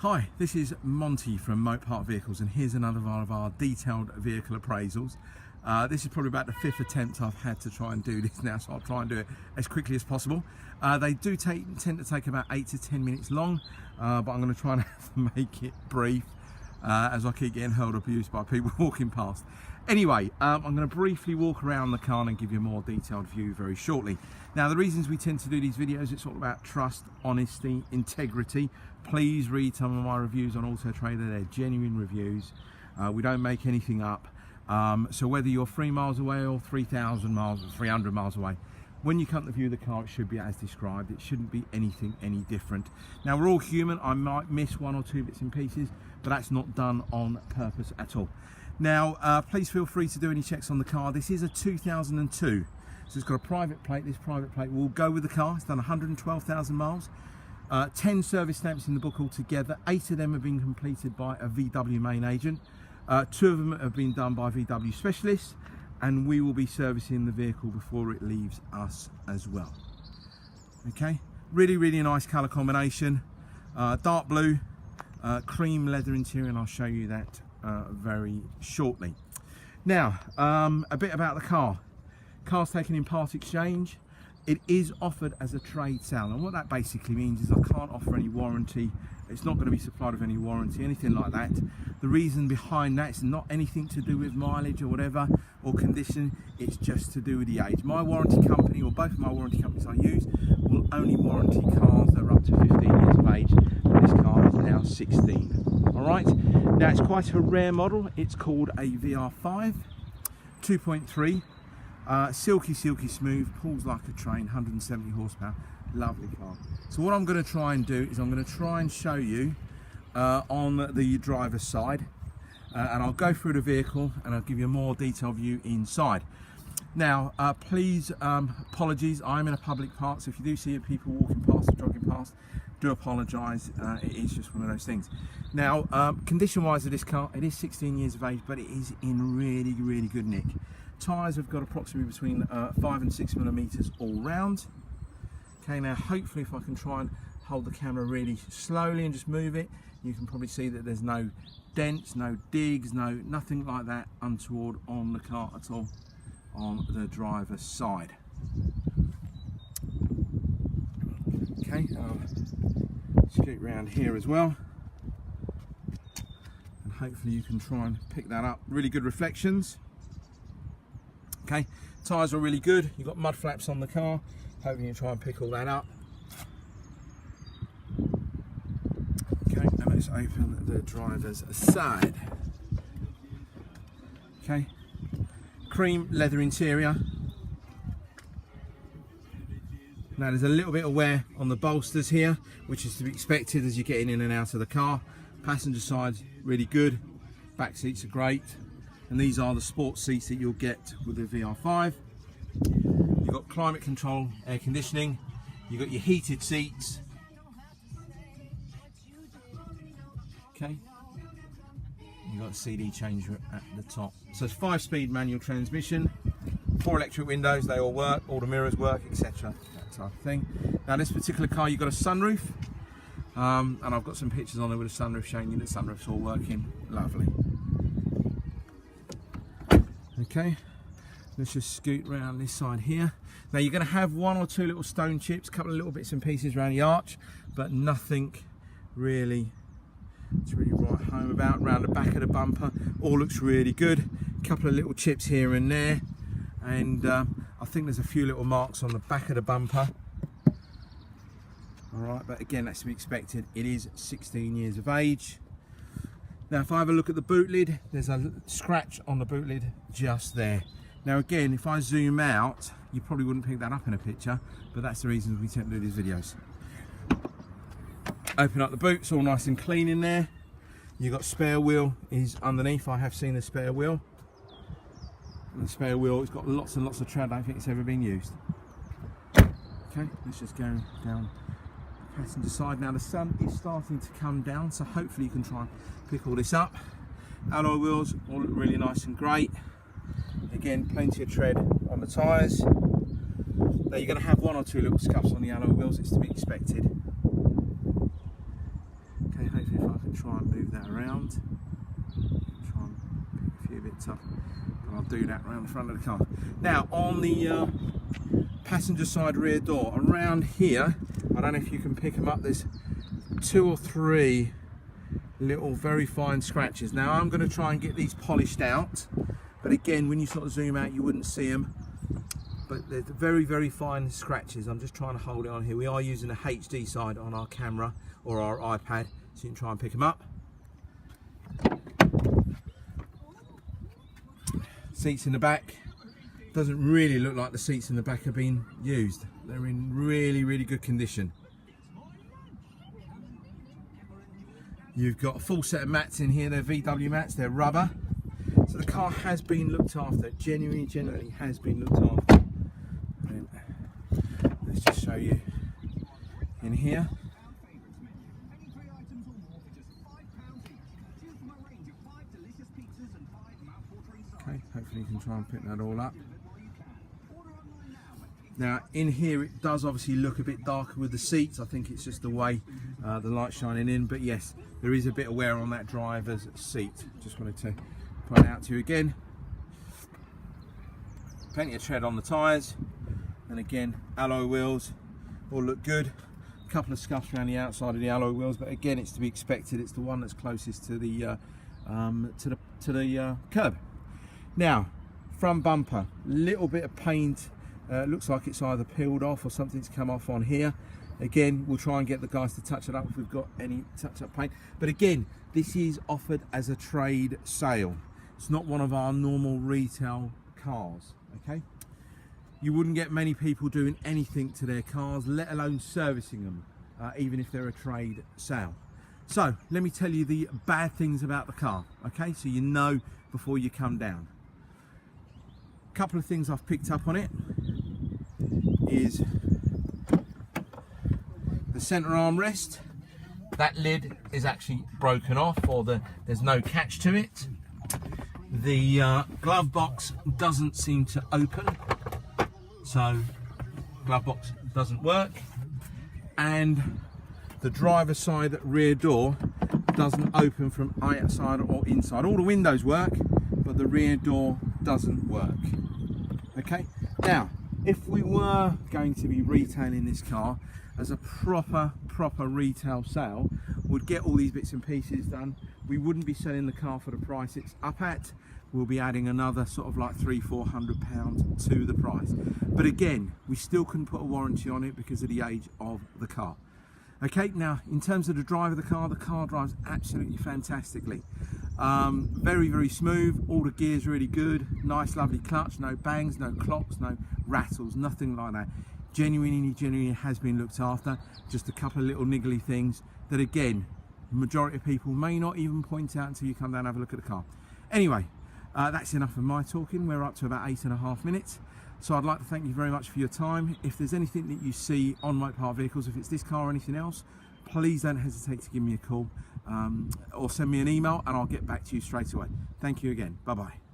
Hi, this is Monty from Moat Park Vehicles, and here's another one of our detailed vehicle appraisals. This is probably about the 5th attempt I've had to try and do this now, so I'll try and do it as quickly as possible. They do tend to take about 8 to 10 minutes long, but I'm going to try and make it brief as I keep getting hurled abuse by people walking past. Anyway, I'm going to briefly walk around the car and give you a more detailed view very shortly. Now, the reasons we tend to do these videos, it's all about trust, honesty, integrity. Please read some of my reviews on Auto Trader. They're genuine reviews. We don't make anything up. So whether you're 3 miles away or 3,000 miles or 300 miles away, when you come to view the car, it should be as described. It shouldn't be anything any different. Now, we're all human. I might miss 1 or 2 bits and pieces, but that's not done on purpose at all. Now, please feel free to do any checks on the car. This is a 2002, so it's got a private plate. This private plate will go with the car. It's done 112,000 miles. 10 service stamps in the book altogether. 8 of them have been completed by a VW main agent. 2 of them have been done by VW specialists, and we will be servicing the vehicle before it leaves us as well. Okay, really nice colour combination. Dark blue, cream leather interior, and I'll show you that very shortly. Now, a bit about the car. Car's taken in part exchange. It is offered as a trade sale, and what that basically means is I can't offer any warranty. It's not going to be supplied with any warranty, anything like that. The reason behind that is not anything to do with mileage or whatever, or condition. It's just to do with the age. My warranty company, or both of my warranty companies I use, will only warranty cars that are up to 15 years of age. And this car is now 16. All right. Now, it's quite a rare model. It's called a VR5 2.3. Silky smooth, pulls like a train, 170 horsepower, lovely car. So what I'm going to try and do is I'm going to try and show you on the driver's side, and I'll go through the vehicle and I'll give you a more detailed view inside. Now, please, apologies, I'm in a public park, so if you do see people walking past or jogging past, do apologise. It is just one of those things. Now, condition wise of this car, it is 16 years of age, but it is in really good nick. Tyres have got approximately between 5 and 6 millimeters all round. Okay, now hopefully if I can try and hold the camera really slowly and just move it, you can probably see that there's no dents, no digs, nothing like that untoward on the car at all on the driver's side. Okay, I'll scoot around here as well, and hopefully you can try and pick that up. Really good reflections. Okay, tyres are really good. You've got mud flaps on the car. Hoping you can try and pick all that up. Okay, now let's open the driver's side. Okay, cream leather interior. Now there's a little bit of wear on the bolsters here, which is to be expected as you're getting in and out of the car. Passenger side's really good. Back seats are great. And these are the sports seats that you'll get with the VR5. You've got climate control, air conditioning. You've got your heated seats. Okay. You've got a CD changer at the top. So it's 5-speed manual transmission, 4 electric windows, they all work, all the mirrors work, etc. That type of thing. Now this particular car, you've got a sunroof. And I've got some pictures on there with a sunroof showing you that sunroof's all working lovely. Okay, let's just scoot around this side here. Now you're going to have 1 or 2 little stone chips, a couple of little bits and pieces around the arch, but nothing really to really write home about. Around the back of the bumper, all looks really good. A couple of little chips here and there, and I think there's a few little marks on the back of the bumper. All right, but again, that's to be expected. It is 16 years of age. Now, if I have a look at the boot lid, there's a scratch on the boot lid just there. Now, again, if I zoom out, you probably wouldn't pick that up in a picture, but that's the reason we tend to do these videos. Open up the boot, it's all nice and clean in there. You've got spare wheel is underneath. I have seen the spare wheel. And the spare wheel, it's got lots and lots of tread. I don't think it's ever been used. Okay, let's just go down passenger side. Now the sun is starting to come down, so hopefully you can try and pick all this up. Alloy wheels all look really nice and great. Again, plenty of tread on the tyres. Now you're going to have 1 or 2 little scuffs on the alloy wheels, it's to be expected. Okay, hopefully if I try and move that around. Try and pick a few bits up, and I'll do that around the front of the car. Now on the passenger side rear door, around here, I don't know if you can pick them up, there's 2 or 3 little very fine scratches. Now I'm going to try and get these polished out, but again, when you sort of zoom out you wouldn't see them, but they're very, very fine scratches. I'm just trying to hold it on here. We are using a HD side on our camera or our iPad, so you can try and pick them up. Seats in the back, doesn't really look like the seats in the back have been used. They're in really, really good condition. You've got a full set of mats in here. They're VW mats, they're rubber. So the car has been looked after, genuinely has been looked after. And let's just show you in here. Okay, hopefully you can try and pick that all up. Now in here it does obviously look a bit darker with the seats. I think it's just the way the light's shining in, but yes, there is a bit of wear on that driver's seat. Just wanted to point out to you again. Plenty of tread on the tyres, and again alloy wheels all look good. A couple of scuffs around the outside of the alloy wheels, but again it's to be expected. It's the one that's closest to the curb. Now front bumper, little bit of paint. Looks like it's either peeled off or something's come off on here. Again, we'll try and get the guys to touch it up if we've got any touch-up paint. But again, this is offered as a trade sale. It's not one of our normal retail cars, okay? You wouldn't get many people doing anything to their cars, let alone servicing them, even if they're a trade sale. So, let me tell you the bad things about the car, okay? So you know before you come down. A couple of things I've picked up on it is the center armrest. That lid is actually broken off, or there's no catch to it. The glove box doesn't seem to open, so glove box doesn't work, and the driver's side rear door doesn't open from outside or inside. All the windows work, but the rear door doesn't work. Okay, now if we were going to be retailing this car as a proper retail sale, we'd get all these bits and pieces done. We wouldn't be selling the car for the price it's up at. We'll be adding another sort of like £300–400 to the price. But again, we still couldn't put a warranty on it because of the age of the car. Okay, now in terms of the drive of the car drives absolutely fantastically. Very smooth, all the gears really good, nice lovely clutch, no bangs, no clocks, no rattles, nothing like that. Genuinely has been looked after. Just a couple of little niggly things that again, majority of people may not even point out until you come down and have a look at the car. Anyway, that's enough of my talking. We're up to about 8.5 minutes. So I'd like to thank you very much for your time. If there's anything that you see on Motor Park Vehicles, if it's this car or anything else, please don't hesitate to give me a call or send me an email and I'll get back to you straight away. Thank you again. Bye-bye.